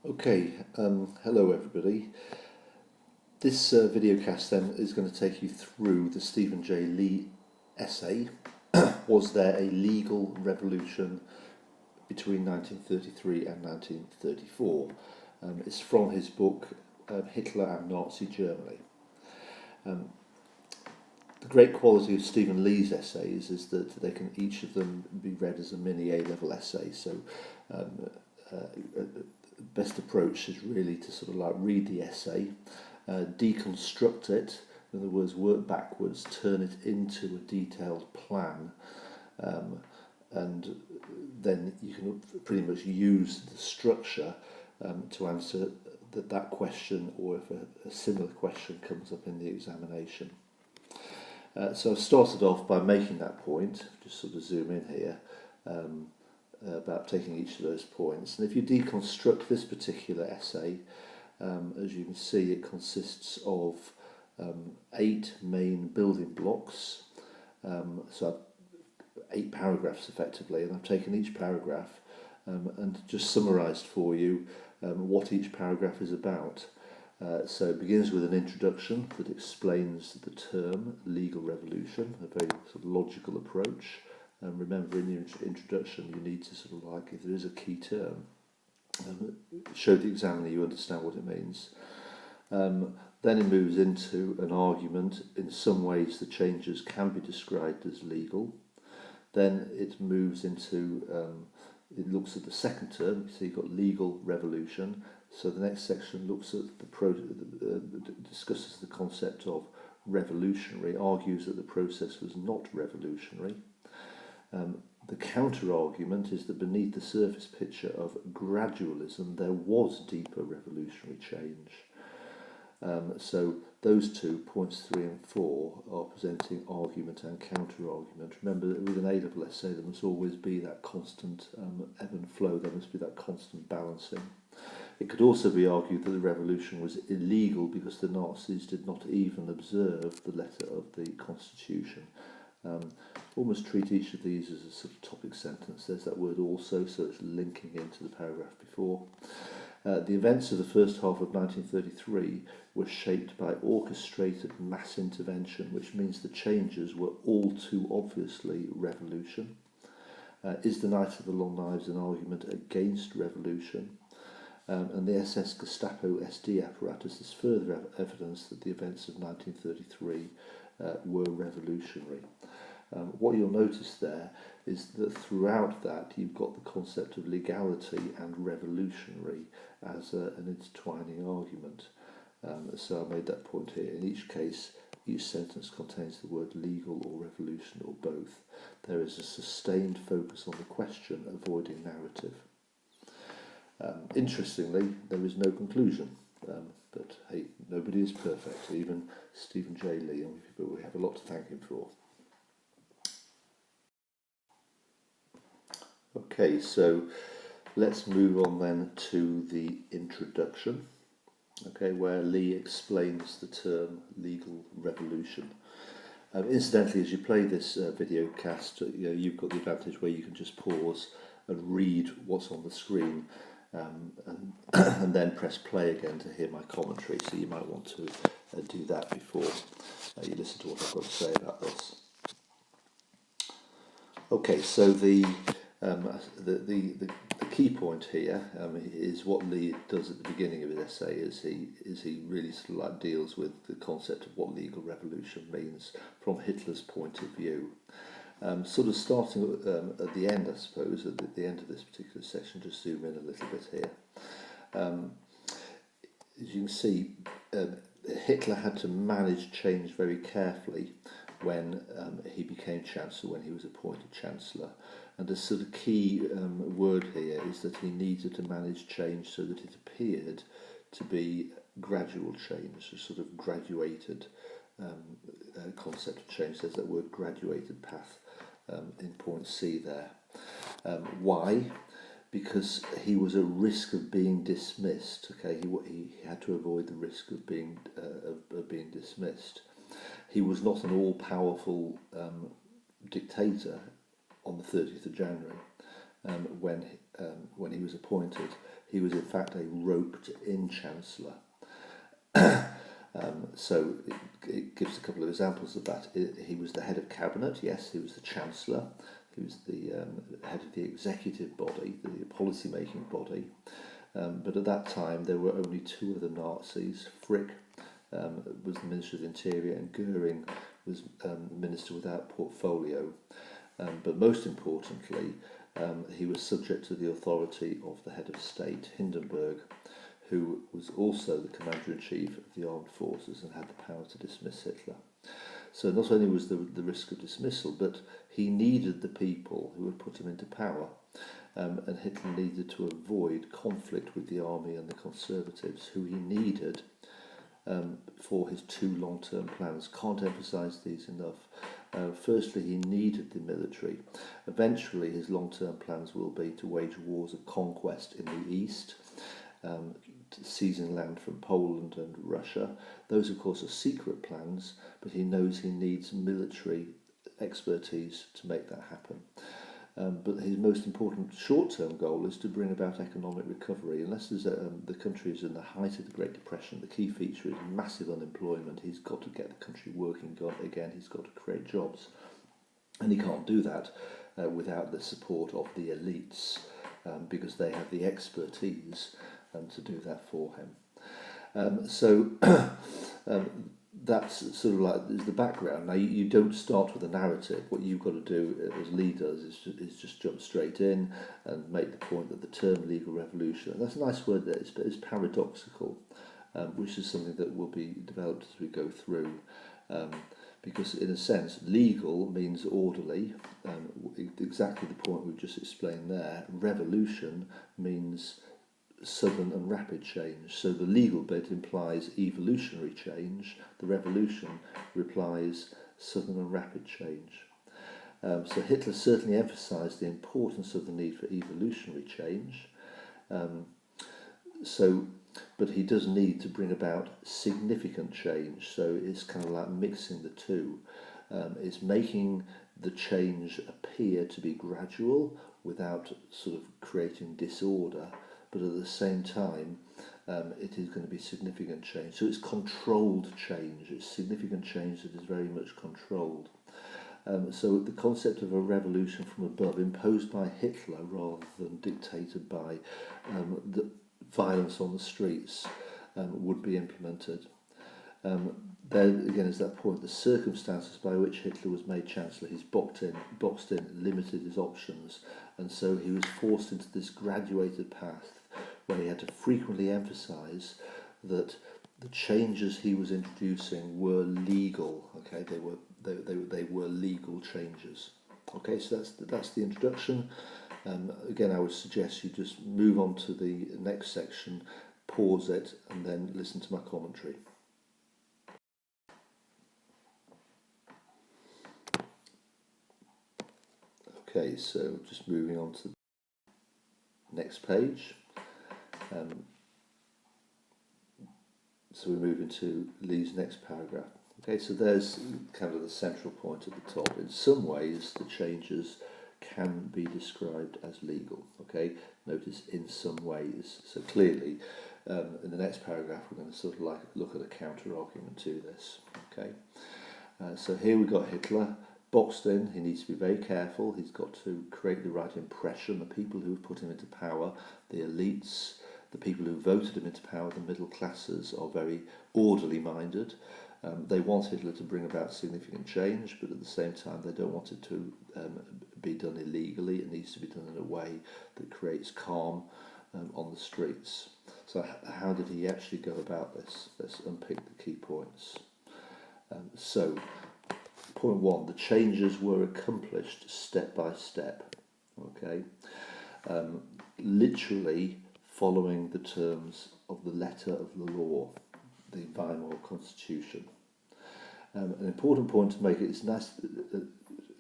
Okay, hello everybody. This videocast then is going to take you through the Stephen J. Lee essay, Was There a Legal Revolution Between 1933 and 1934? It's from his book, Hitler and Nazi Germany. The great quality of Stephen Lee's essays is that they can each of them be read as a mini A-level essay, so best approach is really to sort of like read the essay, deconstruct it, in other words, work backwards, turn it into a detailed plan, and then you can pretty much use the structure to answer that question, or if a similar question comes up in the examination. So I've started off by making that point, just sort of zoom in here, about taking each of those points. And if you deconstruct this particular essay, as you can see, it consists of 8 main building blocks, so 8 paragraphs effectively, and I've taken each paragraph and just summarised for you what each paragraph is about. So it begins with an introduction that explains the term legal revolution, a very sort of logical approach. Remember, in your introduction, you need to sort of like, if there is a key term, show the examiner you understand what it means. Then it moves into an argument. In some ways, the changes can be described as legal. Then it moves into, it looks at the second term, so you've got legal revolution. So the next section looks at discusses the concept of revolutionary, argues that the process was not revolutionary. The counter-argument is that beneath the surface picture of gradualism, there was deeper revolutionary change. So those two, points 3 and 4, are presenting argument and counter-argument. Remember that with an A-level essay, there must always be that constant ebb and flow, there must be that constant balancing. It could also be argued that the revolution was illegal because the Nazis did not even observe the letter of the Constitution. Almost treat each of these as a sort of topic sentence. There's that word also, so it's linking into the paragraph before. The events of the first half of 1933 were shaped by orchestrated mass intervention, which means the changes were all too obviously revolution. Is the Night of the Long Knives an argument against revolution? And the SS Gestapo SD apparatus is further evidence that the events of 1933 were revolutionary. What you'll notice there is that throughout that you've got the concept of legality and revolutionary as an intertwining argument. So I made that point here. In each case, each sentence contains the word legal or revolution or both. There is a sustained focus on the question, avoiding narrative. Interestingly, there is no conclusion, but hey, nobody is perfect, even Stephen J. Lee, but we have a lot to thank him for. Okay, so let's move on then to the introduction, okay, where Lee explains the term legal revolution. Incidentally, as you play this video cast, you've got the advantage where you can just pause and read what's on the screen, and then press play again to hear my commentary, so you might want to do that before you listen to what I've got to say about this. Okay, so the key point here is what Lee does at the beginning of his essay is he really sort of like deals with the concept of what legal revolution means from Hitler's point of view. Sort of starting at the end, I suppose, at the end of this particular section, just zoom in a little bit here. As you can see, Hitler had to manage change very carefully when he became Chancellor, when he was appointed Chancellor. And the sort of key word here is that he needed to manage change so that it appeared to be gradual change, a sort of graduated concept of change. There's that word graduated path in point C there. Why? Because he was at risk of being dismissed. Okay, he had to avoid the risk of being dismissed. He was not an all-powerful dictator on the 30th of January, when when he was appointed, he was in fact a roped-in chancellor. So it gives a couple of examples of that. He was the head of cabinet, yes, he was the chancellor, he was the head of the executive body, the policy-making body. But at that time there were only two other Nazis. Frick was the Minister of the Interior, and Goering was the Minister without portfolio. But most importantly, he was subject to the authority of the head of state, Hindenburg, who was also the commander-in-chief of the armed forces and had the power to dismiss Hitler. So not only was there the risk of dismissal, but he needed the people who had put him into power, and Hitler needed to avoid conflict with the army and the conservatives, who he needed for his two long-term plans. Can't emphasise these enough. Firstly, he needed the military. Eventually, his long-term plans will be to wage wars of conquest in the east, seizing land from Poland and Russia. Those, of course, are secret plans, but he knows he needs military expertise to make that happen. But his most important short-term goal is to bring about economic recovery. Unless the country is in the height of the Great Depression, the key feature is massive unemployment. He's got to get the country working again. He's got to create jobs. And he can't do that without the support of the elites, because they have the expertise to do that for him. So that's sort of like is the background. Now you don't start with a narrative. What you've got to do as leaders is just jump straight in and make the point that the term legal revolution, and that's a nice word there, is paradoxical, which is something that will be developed as we go through. Because in a sense, legal means orderly, exactly the point we've just explained there. Revolution means sudden and rapid change. So the legal bit implies evolutionary change, the revolution implies sudden and rapid change. So Hitler certainly emphasised the importance of the need for evolutionary change. But he does need to bring about significant change. So it's kind of like mixing the two. It's making the change appear to be gradual without sort of creating disorder, but at the same time it is going to be significant change. So it's controlled change. It's significant change that is very much controlled. So the concept of a revolution from above, imposed by Hitler rather than dictated by the violence on the streets, would be implemented. There again is that point, the circumstances by which Hitler was made Chancellor. He's boxed in, limited his options, and so he was forced into this graduated path where he had to frequently emphasise that the changes he was introducing were legal. Okay, they were legal changes. Okay, so that's the introduction. Again, I would suggest you just move on to the next section, pause it, and then listen to my commentary. Okay, so just moving on to the next page. So we move into Lee's next paragraph. Okay, so there's kind of the central point at the top. In some ways, the changes can be described as legal. Okay, notice in some ways. So clearly, in the next paragraph, we're going to sort of like look at a counter argument to this. Okay, so here we've got Hitler boxed in. He needs to be very careful. He's got to create the right impression. The people who have put him into power, the elites, the people who voted him into power, the middle classes, are very orderly minded. They want Hitler to bring about significant change, but at the same time they don't want it to be done illegally. It needs to be done in a way that creates calm on the streets. So how did he actually go about this? Let's unpick the key points. So point one, the changes were accomplished step by step. Okay, literally following the terms of the letter of the law, the Weimar Constitution. An important point to make, it's a nice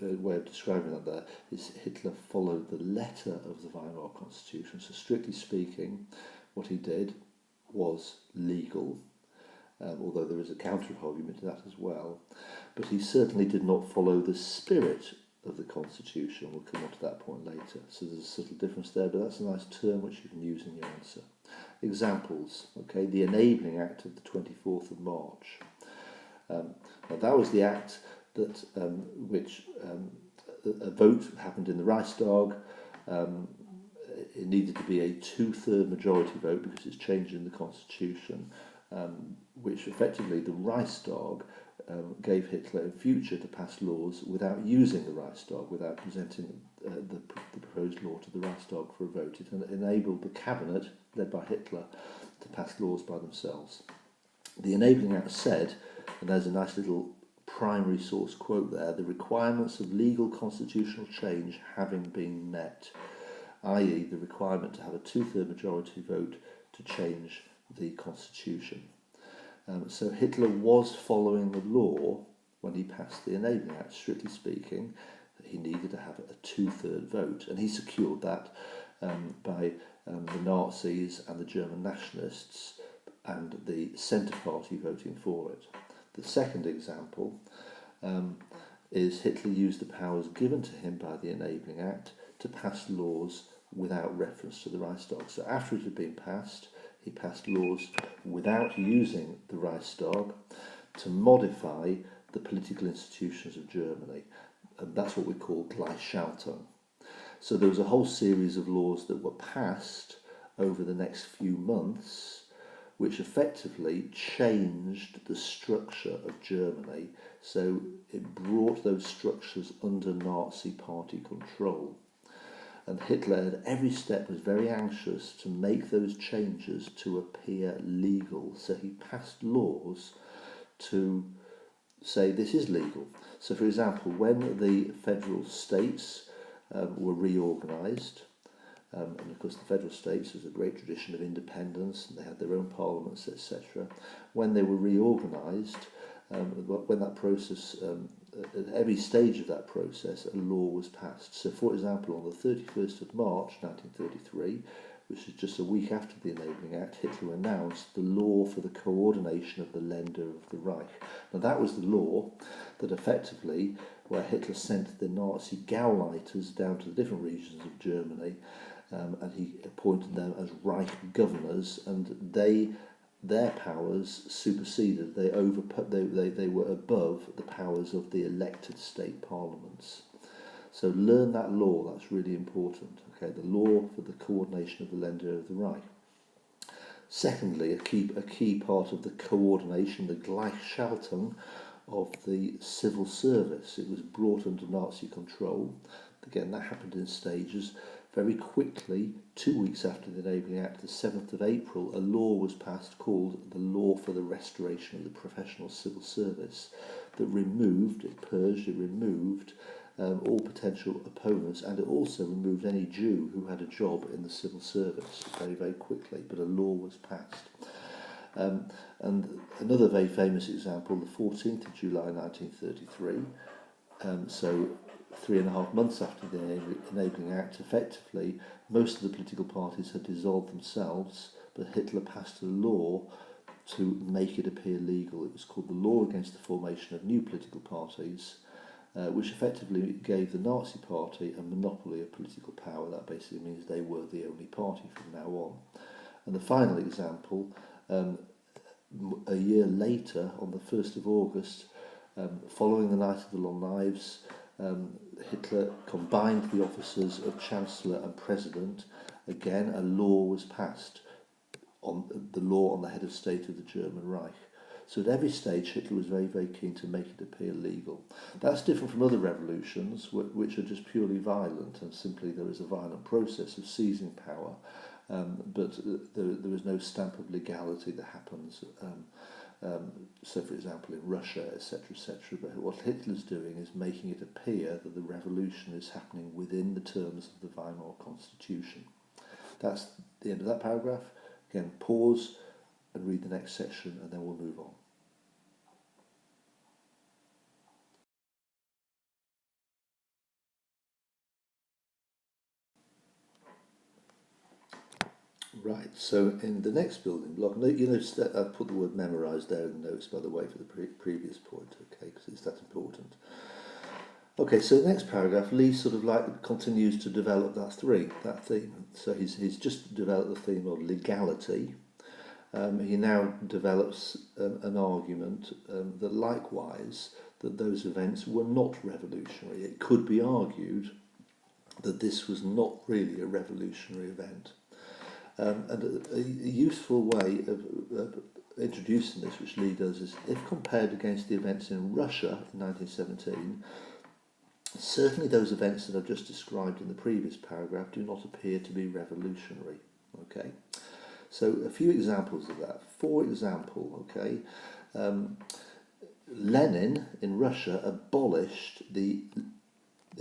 way of describing that there, is Hitler followed the letter of the Weimar Constitution. So strictly speaking, what he did was legal, although there is a counter-argument to that as well. But he certainly did not follow the spirit of the Constitution. We'll come on to that point later. So there's a subtle difference there, but that's a nice term which you can use in your answer. Examples, okay, the Enabling Act of the 24th of March. Now that was the act that which a vote happened in the Reichstag. It needed to be a two-third majority vote because it's changed in the Constitution, which effectively the Reichstag gave Hitler in future to pass laws without using the Reichstag, without presenting the proposed law to the Reichstag for a vote. It enabled the cabinet, led by Hitler, to pass laws by themselves. The Enabling Act said, and there's a nice little primary source quote there, the requirements of legal constitutional change having been met, i.e. the requirement to have a two-third majority vote to change the constitution. So Hitler was following the law when he passed the Enabling Act. Strictly speaking, he needed to have a two-third vote, and he secured that by the Nazis and the German nationalists and the Centre Party voting for it. The second example is Hitler used the powers given to him by the Enabling Act to pass laws without reference to the Reichstag. So after it had been passed, he passed laws without using the Reichstag to modify the political institutions of Germany. And that's what we call Gleichschaltung. So there was a whole series of laws that were passed over the next few months, which effectively changed the structure of Germany. So it brought those structures under Nazi party control. And Hitler at every step was very anxious to make those changes to appear legal. So he passed laws to say this is legal. So for example, when the federal states were reorganised, and of course the federal states was a great tradition of independence, and they had their own parliaments, etc. When they were reorganised, when that process, at every stage of that process, a law was passed. So for example, on the 31st of March 1933, which is just a week after the Enabling Act, Hitler announced the law for the coordination of the Länder of the Reich. Now that was the law that effectively, where Hitler sent the Nazi Gauleiters down to the different regions of Germany, and he appointed them as Reich governors, and their powers superseded. They were above the powers of the elected state parliaments. So learn that law. That's really important. Okay, the law for the coordination of the Länder of the Reich. Secondly, a key part of the coordination, the Gleichschaltung of the civil service. It was brought under Nazi control. Again, that happened in stages. Very quickly, 2 weeks after the Enabling Act, the 7th of April, a law was passed called the Law for the Restoration of the Professional Civil Service that removed all potential opponents, and it also removed any Jew who had a job in the civil service very, very quickly, but a law was passed. And another very famous example, the 14th of July 1933, so 3.5 months after the Enabling Act, effectively, most of the political parties had dissolved themselves, but Hitler passed a law to make it appear legal. It was called the Law Against the Formation of New Political Parties, which effectively gave the Nazi Party a monopoly of political power. That basically means they were the only party from now on. And the final example, a year later, on the 1st of August, following the Night of the Long Knives, Hitler combined the offices of Chancellor and President. Again, a law was passed, on the law on the head of state of the German Reich. So at every stage, Hitler was very, very keen to make it appear legal. That's different from other revolutions, which are just purely violent, and simply there is a violent process of seizing power, but there is no stamp of legality that happens. So, for example, in Russia, etc., etc. But what Hitler's doing is making it appear that the revolution is happening within the terms of the Weimar Constitution. That's the end of that paragraph. Again, pause and read the next section, and then we'll move on. Right, so in the next building block, you notice that I've put the word memorised there in the notes, by the way, for the previous point, okay, because it's that important. Okay, so the next paragraph, Lee sort of like continues to develop that theme. So he's just developed the theme of legality. He now develops an argument that likewise that those events were not revolutionary. It could be argued that this was not really a revolutionary event. And a useful way of introducing this, which Lee does, is if compared against the events in Russia in 1917, certainly those events that I've just described in the previous paragraph do not appear to be revolutionary. Okay, so a few examples of that. For example, Lenin in Russia abolished the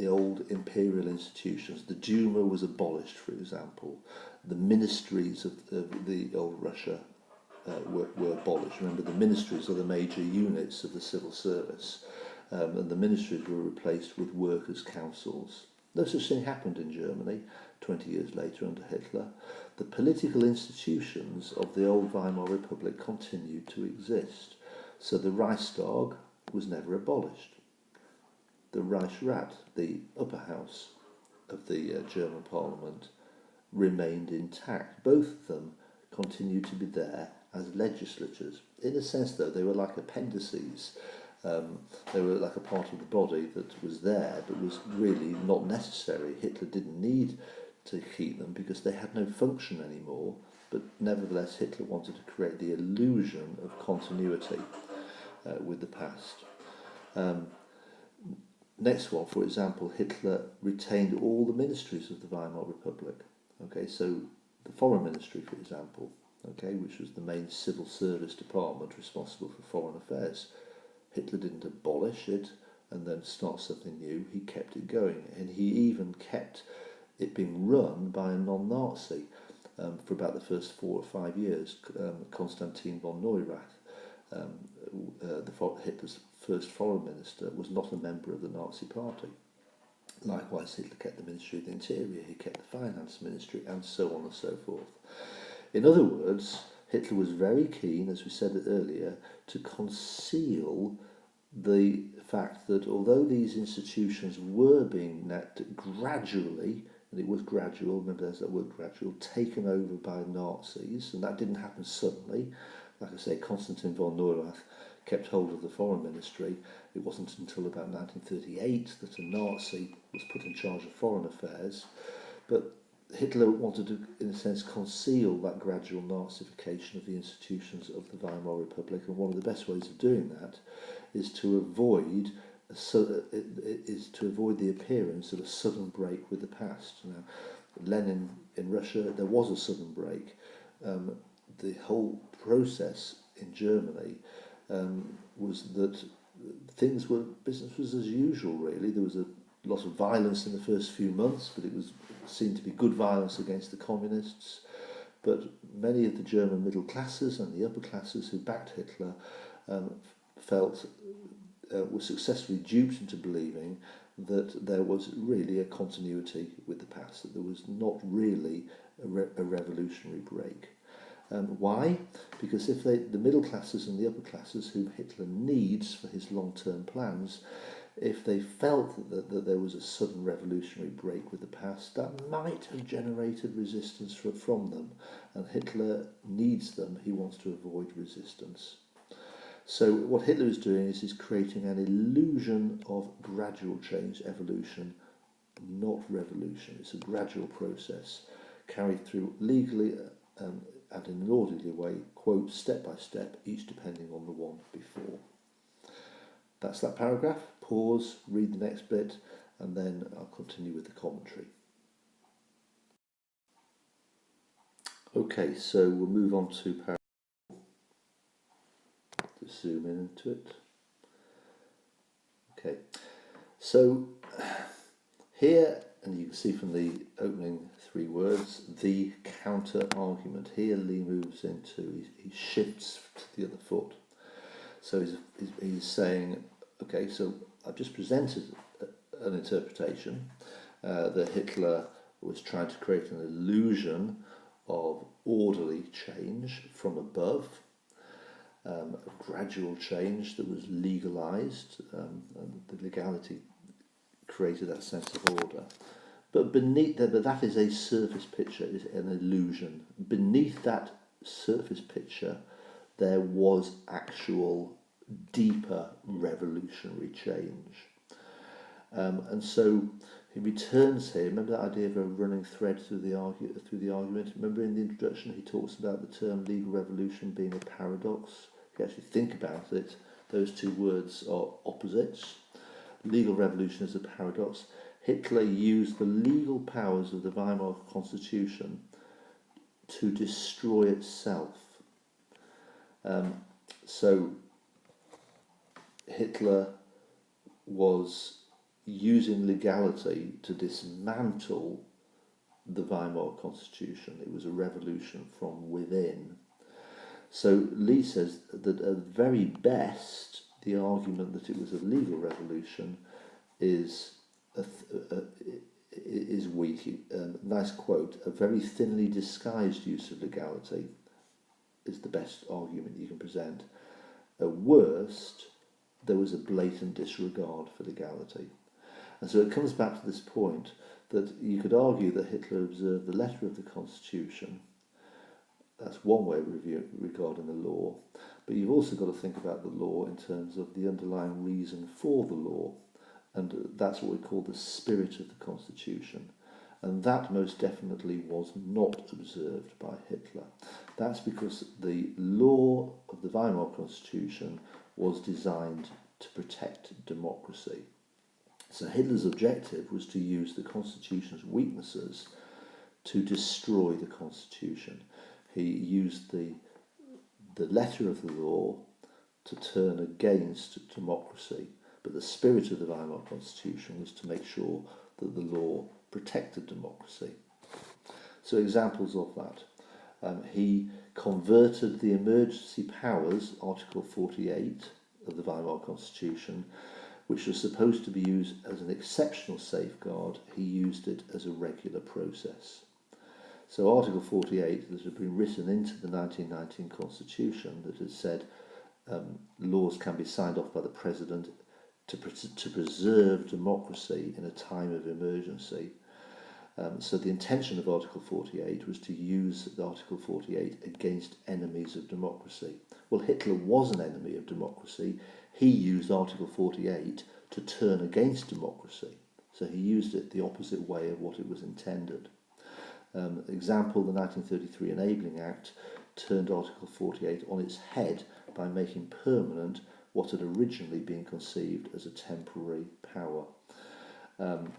old imperial institutions. The Duma was abolished, for example. The ministries of the old Russia were abolished. Remember, the ministries are the major units of the civil service, and the ministries were replaced with workers' councils. No such thing happened in Germany 20 years later under Hitler. The political institutions of the old Weimar Republic continued to exist. So the Reichstag was never abolished. The Reichsrat, the upper house of the German parliament, remained intact. Both of them continued to be there as legislatures. In a sense, though, they were like appendices. They were like a part of the body that was there but was really not necessary. Hitler didn't need to keep them because they had no function anymore, but nevertheless Hitler wanted to create the illusion of continuity with the past. Next one, for example, Hitler retained all the ministries of the Weimar Republic. Okay, so the Foreign Ministry, for example, which was the main civil service department responsible for foreign affairs. Hitler didn't abolish it and then start something new. He kept it going, and he even kept it being run by a non-Nazi for about the first 4 or 5 years. Konstantin von Neurath, Hitler's first foreign minister, was not a member of the Nazi party. Likewise, Hitler kept the Ministry of the Interior, he kept the Finance Ministry, and so on and so forth. In other words, Hitler was very keen, as we said earlier, to conceal the fact that although these institutions were being gradually, and it was gradual, remember there's that word gradual, taken over by Nazis, and that didn't happen suddenly. Like I say, Konstantin von Neurath kept hold of the foreign ministry. It wasn't until about 1938 that a Nazi was put in charge of foreign affairs, but Hitler wanted to, in a sense, conceal that gradual Nazification of the institutions of the Weimar Republic, and one of the best ways of doing that is to avoid the appearance of a sudden break with the past. Now, Lenin in Russia, there was a sudden break. The whole process in Germany was that business was as usual, really. There was a lot of violence in the first few months, but it was seen to be good violence against the communists. But many of the German middle classes and the upper classes who backed Hitler were successfully duped into believing that there was really a continuity with the past, that there was not really a revolutionary break. Why? Because if the middle classes and the upper classes, whom Hitler needs for his long-term plans, if they felt that there was a sudden revolutionary break with the past, that might have generated resistance from them. And Hitler needs them. He wants to avoid resistance. So what Hitler is doing is he's creating an illusion of gradual change, evolution, not revolution. It's a gradual process carried through legally and in an orderly way, quote, step by step, each depending on the one before. That's that paragraph. Pause, read the next bit, and then I'll continue with the commentary. Okay, so we'll move on to paragraph. Just zoom in into it. Okay, so here, and you can see from the opening 3 words, the counter argument. Here Lee moves into, he shifts to the other foot. So he's saying, okay, so I've just presented an interpretation that Hitler was trying to create an illusion of orderly change from above, a gradual change that was legalized, and the legality created that sense of order. But beneath that, but that is a surface picture, is an illusion. Beneath that surface picture, there was actual, deeper revolutionary change. And so he returns here. Remember that idea of a running thread through the argument? Remember in the introduction he talks about the term legal revolution being a paradox? If you actually think about it, those two words are opposites. Legal revolution is a paradox. Hitler used the legal powers of the Weimar Constitution to destroy itself. So Hitler was using legality to dismantle the Weimar Constitution. It was a revolution from within. So Lee says that at the very best, the argument that it was a legal revolution is weak. Nice quote: "A very thinly disguised use of legality is the best argument you can present. At worst, there was a blatant disregard for legality." And so it comes back to this point that you could argue that Hitler observed the letter of the Constitution. That's one way of regarding the law. But you've also got to think about the law in terms of the underlying reason for the law. And that's what we call the spirit of the Constitution. And that most definitely was not observed by Hitler. That's because the law of the Weimar Constitution was designed to protect democracy. So Hitler's objective was to use the Constitution's weaknesses to destroy the Constitution. He used the letter of the law to turn against democracy. But the spirit of the Weimar Constitution was to make sure that the law protected democracy. So examples of that. He converted the emergency powers, Article 48 of the Weimar Constitution, which was supposed to be used as an exceptional safeguard. He used it as a regular process. So Article 48, that had been written into the 1919 Constitution, that had said laws can be signed off by the President to preserve democracy in a time of emergency. So the intention of Article 48 was to use Article 48 against enemies of democracy. Well, Hitler was an enemy of democracy. He used Article 48 to turn against democracy. So he used it the opposite way of what it was intended. Example, the 1933 Enabling Act turned Article 48 on its head by making permanent what had originally been conceived as a temporary power. The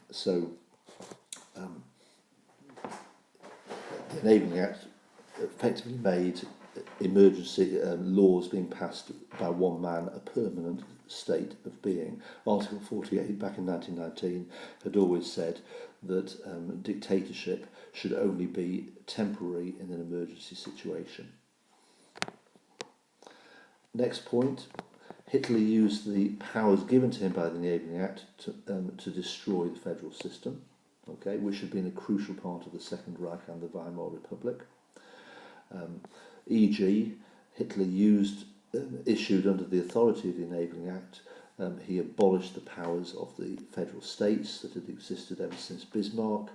Enabling Act effectively made emergency laws being passed by one man a permanent state of being. Article 48 back in 1919 had always said that dictatorship should only be temporary in an emergency situation. Next point, Hitler used the powers given to him by the Enabling Act to destroy the federal system, which had been a crucial part of the Second Reich and the Weimar Republic. E.g., Hitler issued under the authority of the Enabling Act, he abolished the powers of the federal states that had existed ever since Bismarck,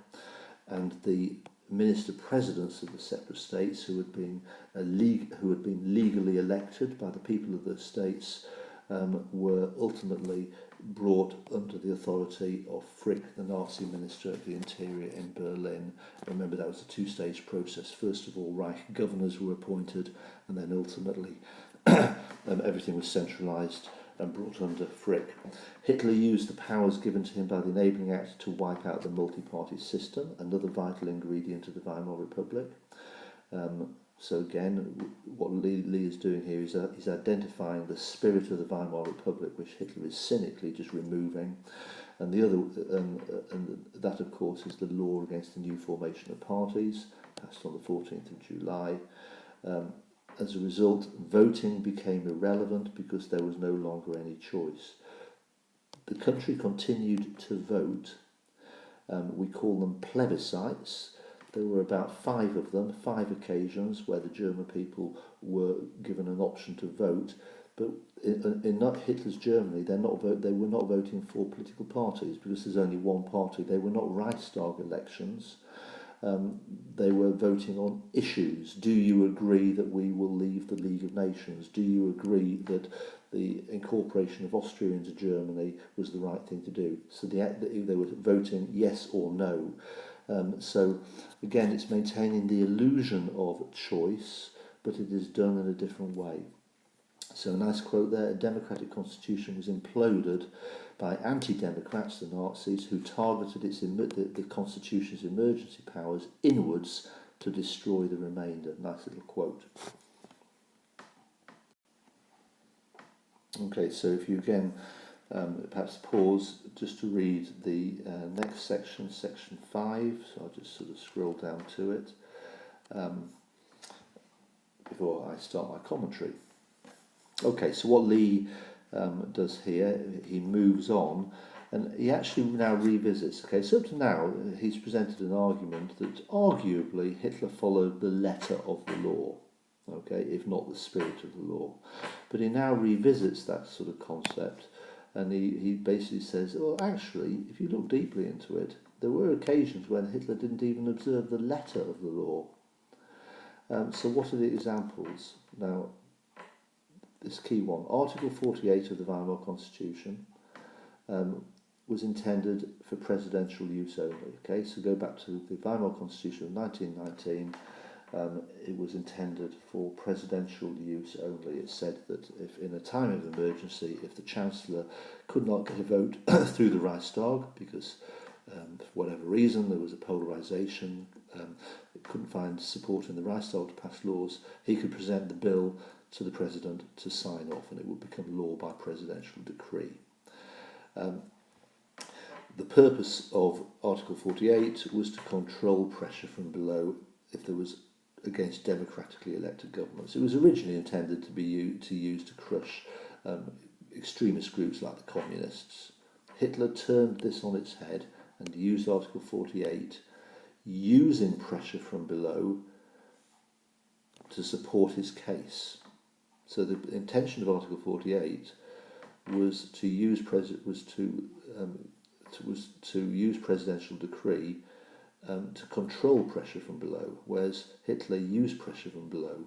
and the minister-presidents of the separate states who had been legally elected by the people of those states were ultimately brought under the authority of Frick, the Nazi Minister of the Interior in Berlin. Remember, that was a two-stage process. First of all, Reich governors were appointed, and then ultimately everything was centralised and brought under Frick. Hitler used the powers given to him by the Enabling Act to wipe out the multi-party system, another vital ingredient of the Weimar Republic. So again, what Lee is doing here is he's identifying the spirit of the Weimar Republic, which Hitler is cynically just removing, and the other, and that of course is the law against the new formation of parties, passed on the 14th of July. As a result, voting became irrelevant because there was no longer any choice. The country continued to vote. We call them plebiscites. There were about 5 of them, 5 occasions where the German people were given an option to vote. But in not Hitler's Germany, they were not voting for political parties because there's only one party. They were not Reichstag elections. They were voting on issues. Do you agree that we will leave the League of Nations? Do you agree that the incorporation of Austria into Germany was the right thing to do? So they were voting yes or no. So again, it's maintaining the illusion of choice, but it is done in a different way. So a nice quote there: a democratic constitution was imploded by anti-democrats, the Nazis, who targeted the constitution's emergency powers inwards to destroy the remainder. Nice little quote. Okay, so if you again perhaps pause just to read the next section, section 5, so I'll just sort of scroll down to it before I start my commentary. Okay, so what Lee does here, he moves on, and he actually now revisits. Okay, so up to now, he's presented an argument that arguably Hitler followed the letter of the law, okay, if not the spirit of the law. But he now revisits that sort of concept, and he basically says, well, actually, if you look deeply into it, there were occasions when Hitler didn't even observe the letter of the law. So what are the examples? Now, this key one, Article 48 of the Weimar Constitution was intended for presidential use only. Okay, so go back to the Weimar Constitution of 1919. It was intended for presidential use only. It said that if in a time of emergency, if the Chancellor could not get a vote through the Reichstag because for whatever reason there was a polarisation, it couldn't find support in the Reichstag to pass laws, he could present the bill to the President to sign off and it would become law by presidential decree. The purpose of Article 48 was to control pressure from below if there was against democratically elected governments. It was originally intended to be used to crush extremist groups like the communists. Hitler turned this on its head and used Article 48, using pressure from below to support his case. So the intention of Article 48 was to use use presidential decree to control pressure from below, whereas Hitler used pressure from below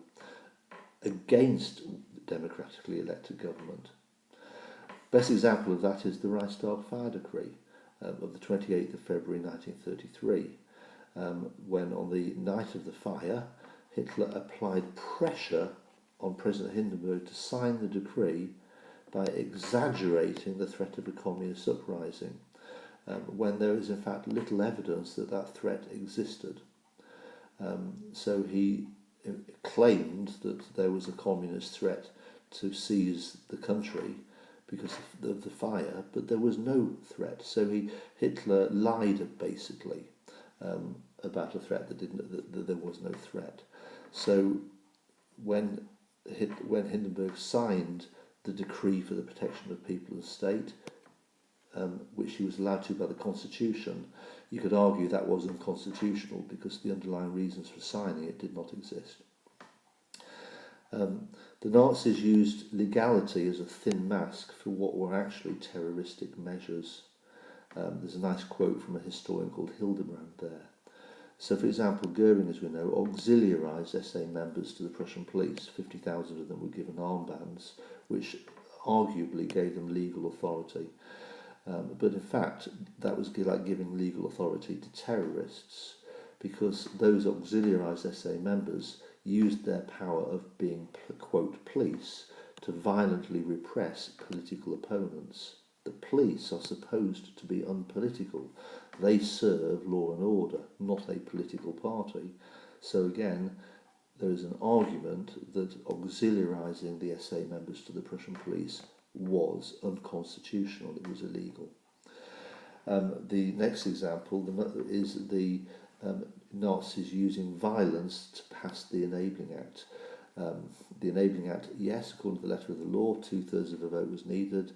against democratically elected government. Best example of that is the Reichstag fire decree of the 28th of February 1933, when on the night of the fire, Hitler applied pressure on President Hindenburg to sign the decree by exaggerating the threat of a communist uprising, when there is in fact little evidence that that threat existed. So he claimed that there was a communist threat to seize the country because of the fire, but there was no threat. So Hitler lied basically about a threat that there was no threat. So when Hindenburg signed the decree for the protection of people and state, which he was allowed to by the Constitution, you could argue that was unconstitutional because the underlying reasons for signing it did not exist. The Nazis used legality as a thin mask for what were actually terroristic measures. There's a nice quote from a historian called Hildebrand there. So, for example, Goering, as we know, auxiliarised SA members to the Prussian police. 50,000 of them were given armbands, which arguably gave them legal authority. But in fact, that was like giving legal authority to terrorists, because those auxiliarised SA members used their power of being, quote, police to violently repress political opponents. The police are supposed to be unpolitical. They serve law and order, not a political party. So again, there is an argument that auxiliarising the SA members to the Prussian police was unconstitutional, it was illegal. The next example is the Nazis using violence to pass the Enabling Act. The Enabling Act, yes, according to the letter of the law, 2/3 of the vote was needed.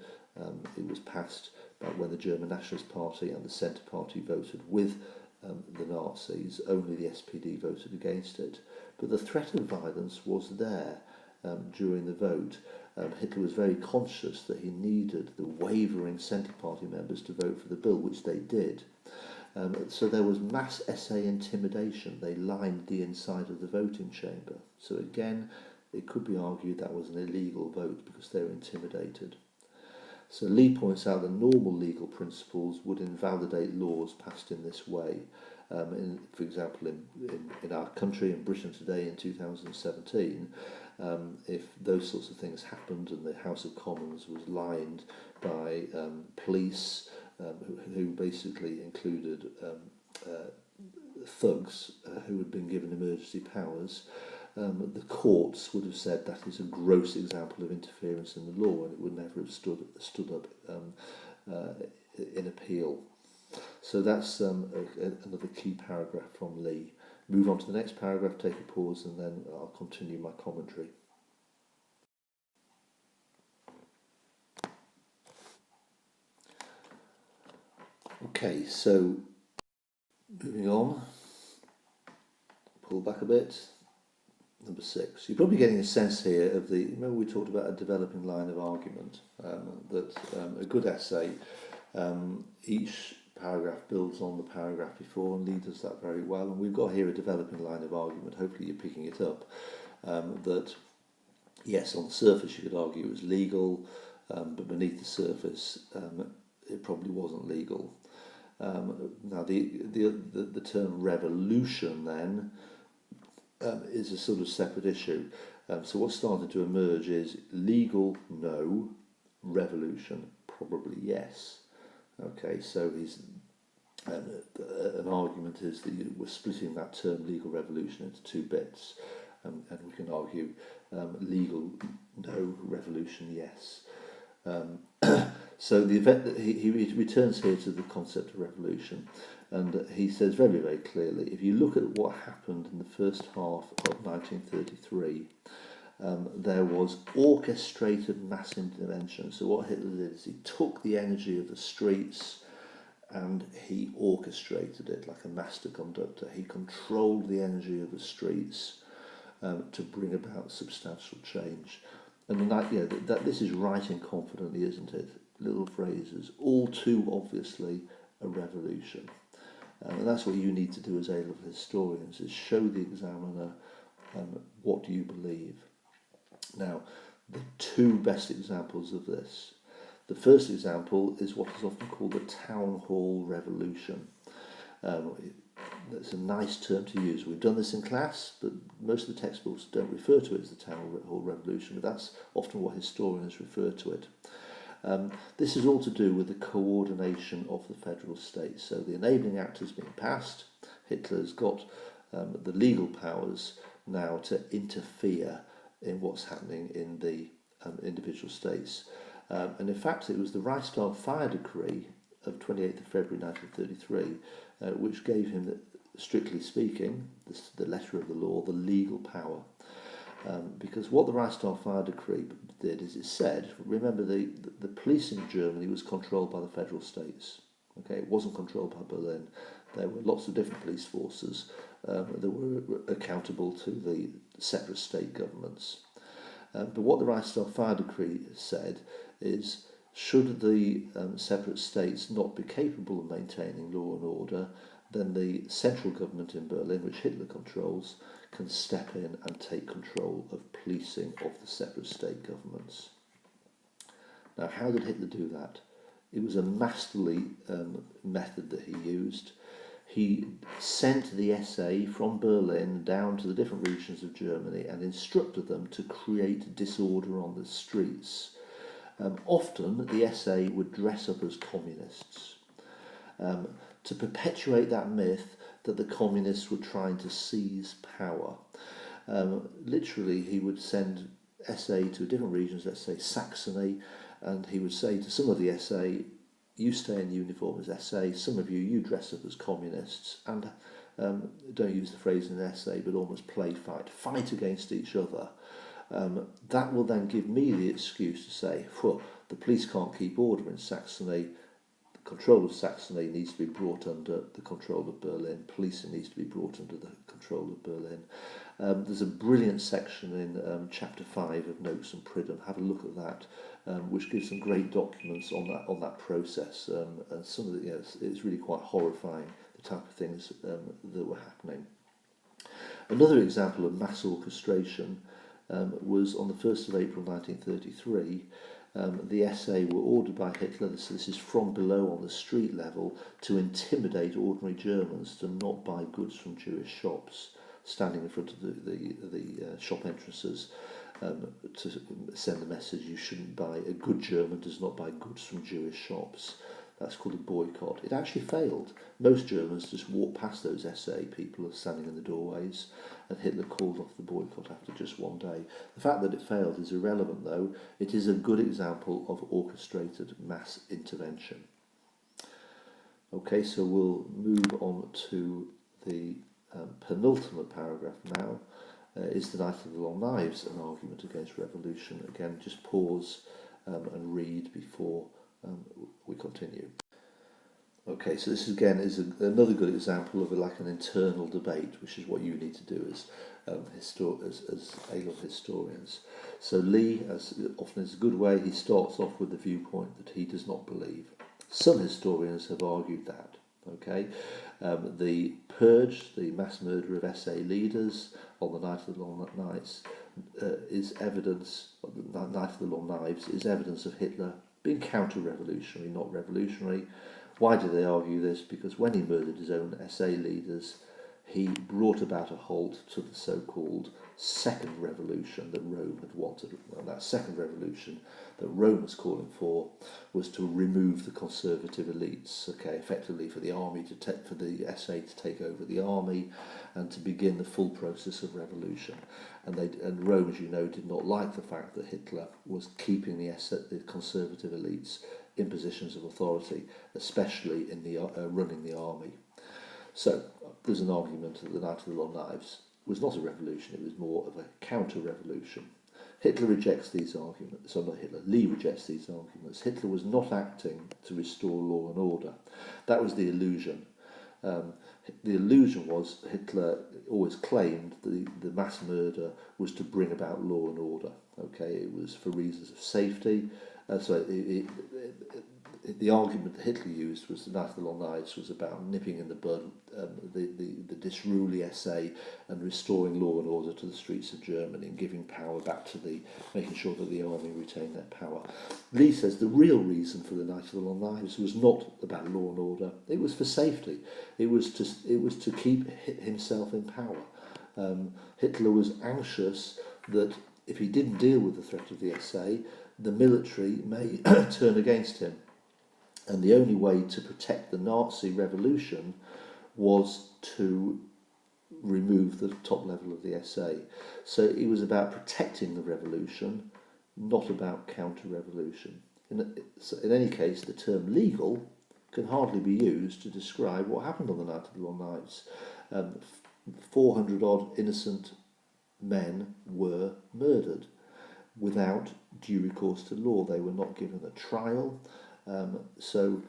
It was passed when the German Nationalist Party and the Centre Party voted with the Nazis. Only the SPD voted against it. But the threat of violence was there during the vote. Hitler was very conscious that he needed the wavering Centre Party members to vote for the bill, which they did. So there was mass SA intimidation. They lined the inside of the voting chamber. So again, it could be argued that was an illegal vote because they were intimidated. So Lee points out that normal legal principles would invalidate laws passed in this way. For example, in our country, in Britain today in 2017, if those sorts of things happened and the House of Commons was lined by police who basically included thugs who had been given emergency powers, the courts would have said that is a gross example of interference in the law, and it would never have stood up in appeal. So that's another key paragraph from Lee. Move on to the next paragraph, take a pause, and then I'll continue my commentary. Okay, so moving on, pull back a bit. Number 6. You're probably getting a sense here of remember we talked about a developing line of argument, that a good essay, each paragraph builds on the paragraph before, and Lee does that very well. And we've got here a developing line of argument, hopefully you're picking it up, that yes, on the surface you could argue it was legal, but beneath the surface it probably wasn't legal. Now the term revolution then is a sort of separate issue. So what's starting to emerge is legal, no, revolution, probably yes. Okay, so an argument is that we're splitting that term legal revolution into two bits, and we can argue legal, no, revolution, yes. So the event that he returns here to the concept of revolution, and he says very, very clearly, if you look at what happened in the first half of 1933, there was orchestrated mass intervention. So what Hitler did is he took the energy of the streets and he orchestrated it like a master conductor. He controlled the energy of the streets to bring about substantial change. And that this is writing confidently, isn't it? Little phrases, all too obviously a revolution. And that's what you need to do as A-level historians, is show the examiner what do you believe. Now, the two best examples of this. The first example is what is often called the town hall revolution. That's a nice term to use. We've done this in class, but most of the textbooks don't refer to it as the town hall revolution, but that's often what historians refer to it. This is all to do with the coordination of the federal states. So the Enabling Act has been passed. Hitler's got the legal powers now to interfere in what's happening in the individual states. And in fact, it was the Reichstag fire decree of 28th of February 1933 which gave him, strictly speaking, the letter of the law, the legal power. Because what the Reichstag fire decree did is it said, remember the police in Germany was controlled by the federal states. Okay, it wasn't controlled by Berlin. There were lots of different police forces that were accountable to the separate state governments. But what the Reichstag fire decree said is, should the separate states not be capable of maintaining law and order, then the central government in Berlin, which Hitler controls, can step in and take control of policing of the separate state governments. Now, how did Hitler do that? It was a masterly method that he used. He sent the SA from Berlin down to the different regions of Germany and instructed them to create disorder on the streets. Often the SA would dress up as communists to perpetuate that myth that the communists were trying to seize power. Literally, he would send SA to different regions, let's say Saxony, and he would say to some of the SA, you stay in uniform as SA, some of you dress up as communists, and don't use the phrase in SA, but almost fight against each other. That will then give me the excuse to say, well, the police can't keep order in Saxony, the control of Saxony needs to be brought under the control of Berlin, policing needs to be brought under the control of Berlin. There's a brilliant section in chapter 5 of Noakes and Pridham. Have a look at that, which gives some great documents on that process. And some of the, it's really quite horrifying, the type of things that were happening. Another example of mass orchestration was on the 1st of April 1933. The SA were ordered by Hitler, this is from below on the street level, to intimidate ordinary Germans to not buy goods from Jewish shops, standing in front of the shop entrances to send the message, you shouldn't buy, a good German does not buy goods from Jewish shops. That's called a boycott. It actually failed. Most Germans just walked past those SA people standing in the doorways, and Hitler called off the boycott after just one day. The fact that it failed is irrelevant, though. It is a good example of orchestrated mass intervention. Okay, so we'll move on to the penultimate paragraph now. Is the Night of the Long Knives an argument against revolution? Again, just pause and read before we continue. Okay, so this again is another good example of an internal debate, which is what you need to do as A-level historians. So Lee, as often is a good way, he starts off with the viewpoint that he does not believe. Some historians have argued that. Okay, the purge, the mass murder of SA leaders on the Night of the Long Knives is evidence. The Night of the Long Knives is evidence of Hitler being counter-revolutionary, not revolutionary. Why do they argue this? Because when he murdered his own SA leaders, he brought about a halt to the so-called second revolution that Rome had wanted. And that second revolution that Rome was calling for was to remove the conservative elites, effectively for the army for the SA to take over the army and to begin the full process of revolution. And Rome, as you know, did not like the fact that Hitler was keeping the conservative elites in positions of authority, especially in the running the army. So there's an argument that the Night of the Long Knives was not a revolution, it was more of a counter-revolution. Hitler rejects these arguments, Lee rejects these arguments. Hitler was not acting to restore law and order. That was the illusion. The illusion was Hitler always claimed the mass murder was to bring about law and order. It was for reasons of safety. The argument that Hitler used was the Night of the Long Knives was about nipping in the bud the disruly SA and restoring law and order to the streets of Germany and giving power back to making sure that the army retained their power. Lee says the real reason for the Night of the Long Knives was not about law and order. It was for safety. It was to keep himself in power. Hitler was anxious that if he didn't deal with the threat of the SA, the military may turn against him. And the only way to protect the Nazi revolution was to remove the top level of the SA. So it was about protecting the revolution, not about counter-revolution. In any case, the term legal can hardly be used to describe what happened on the Night of the Long Knives. 400-odd innocent men were murdered without due recourse to law. They were not given a trial. So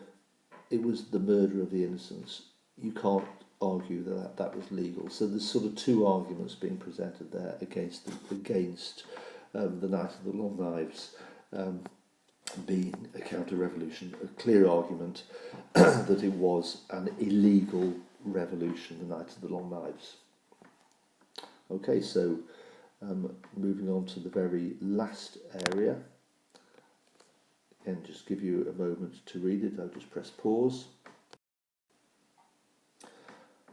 it was the murder of the innocents. You can't argue that was legal. So there's sort of two arguments being presented there against the Night of the Long Knives being a counter-revolution. A clear argument that it was an illegal revolution, the Night of the Long Knives. Okay, so moving on to the very last area. And just give you a moment to read it. I'll just press pause.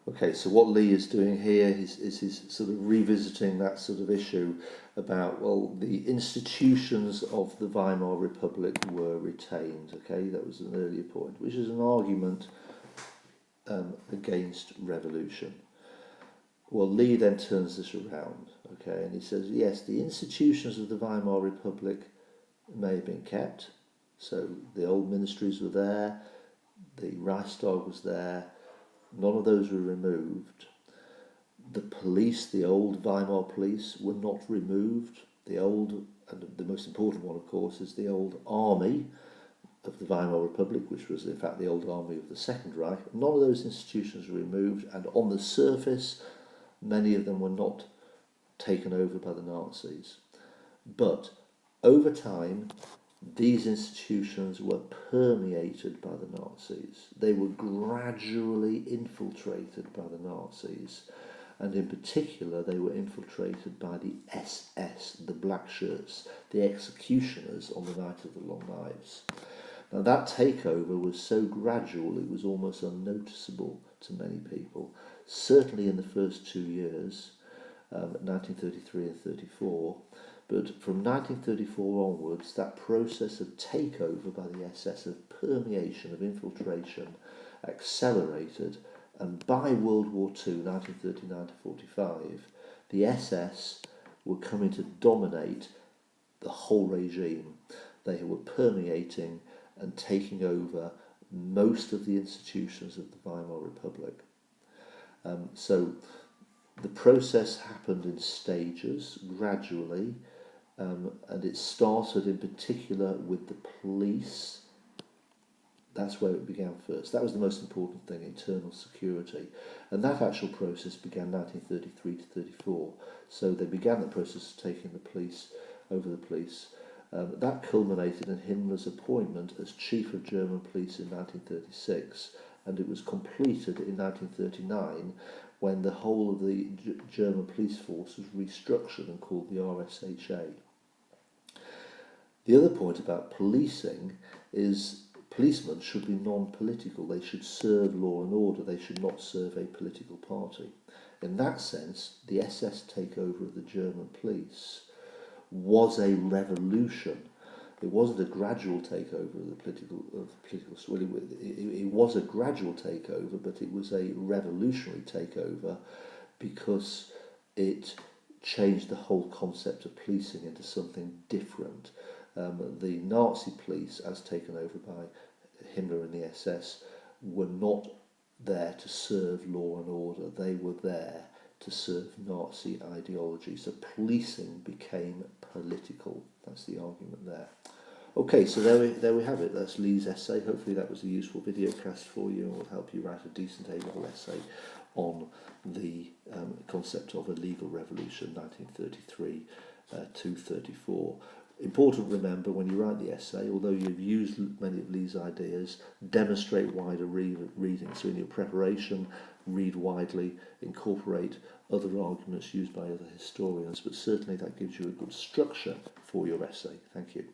Okay, so what Lee is doing here is he's sort of revisiting that sort of issue about, well, the institutions of the Weimar Republic were retained. That was an earlier point, which is an argument against revolution. Well, Lee then turns this around, and he says, yes, the institutions of the Weimar Republic may have been kept. So the old ministries were there, the Reichstag was there, none of those were removed. The police, the old Weimar police, were not removed. The old, and the most important one, of course, is the old army of the Weimar Republic, which was in fact the old army of the Second Reich. None of those institutions were removed, and on the surface, many of them were not taken over by the Nazis. But over time, these institutions were permeated by the Nazis. They were gradually infiltrated by the Nazis. And in particular, they were infiltrated by the SS, the black shirts, the executioners on the night of the Long Knives. Now that takeover was so gradual it was almost unnoticeable to many people. Certainly in the first 2 years, 1933 and 34, but from 1934 onwards, that process of takeover by the SS, of permeation, of infiltration, accelerated, and by World War II, 1939 to 45, the SS were coming to dominate the whole regime. They were permeating and taking over most of the institutions of the Weimar Republic. So the process happened in stages, gradually, and it started in particular with the police. That's where it began first. That was the most important thing, internal security. And that actual process began 1933 to 34. So they began the process of taking the police over the police. That culminated in Himmler's appointment as Chief of German Police in 1936, and it was completed in 1939 when the whole of the German police force was restructured and called the RSHA. The other point about policing is policemen should be non-political. They should serve law and order. They should not serve a political party. In that sense, the SS takeover of the German police was a revolution. It wasn't a gradual takeover of the political. Well, it was a gradual takeover, but it was a revolutionary takeover because it changed the whole concept of policing into something different. The Nazi police, as taken over by Himmler and the SS, were not there to serve law and order. They were there to serve Nazi ideology. So policing became political. That's the argument there. Okay, so there we have it. That's Lee's essay. Hopefully that was a useful video cast for you and will help you write a decent A-level essay on the concept of a legal revolution, 1933 to 34. Important, remember, when you write the essay, although you've used many of Lee's ideas, demonstrate wider reading. So in your preparation, read widely, incorporate other arguments used by other historians, but certainly that gives you a good structure for your essay. Thank you.